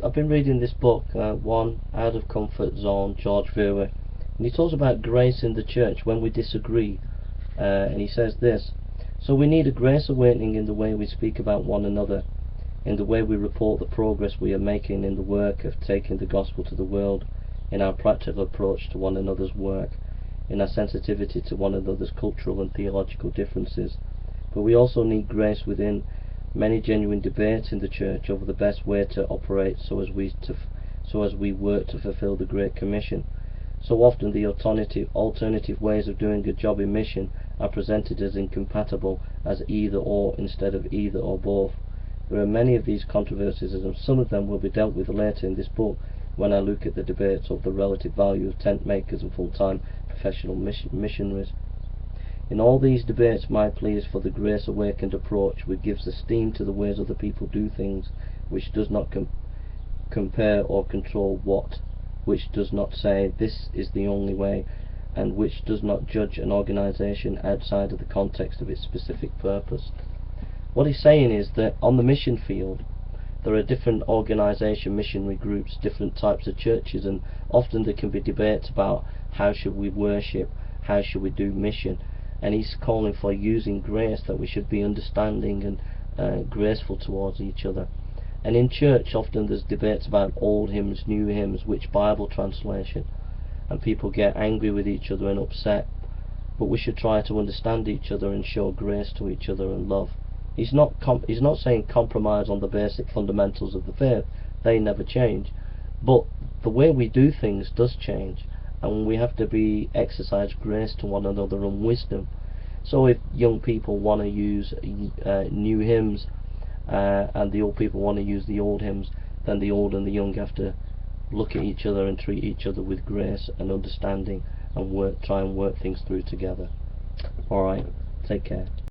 I've been reading this book, One Out of Comfort Zone, George Verwer, and he talks about grace in the church when we disagree. And he says this: so we need a grace awakening in the way we speak about one another, in the way we report the progress we are making in the work of taking the gospel to the world, in our practical approach to one another's work, in our sensitivity to one another's cultural and theological differences. But we also need grace within many genuine debates in the church over the best way to operate so as we work to fulfill the Great Commission. So often the alternative ways of doing a job in mission are presented as incompatible, as either or instead of either or both. There are many of these controversies, and some of them will be dealt with later in this book when I look at the debates over the relative value of tent makers and full-time professional missionaries. In all these debates my plea is for the grace-awakened approach which gives esteem to the ways other people do things, which does not compare or control which does not say this is the only way, and which does not judge an organisation outside of the context of its specific purpose. What he's saying is that on the mission field there are different organisation, missionary groups, different types of churches, and often there can be debates about how should we worship, how should we do mission, and he's calling for using grace, that we should be understanding and graceful towards each other. And in church often there's debates about old hymns, new hymns, which Bible translation, and people get angry with each other and upset, but we should try to understand each other and show grace to each other and love. He's not saying compromise on the basic fundamentals of the faith, they never change, but the way we do things does change, and we have to exercise grace to one another and wisdom. So if young people want to use new hymns and the old people want to use the old hymns, then the old and the young have to look at each other and treat each other with grace and understanding, and try and work things through together. Alright, take care.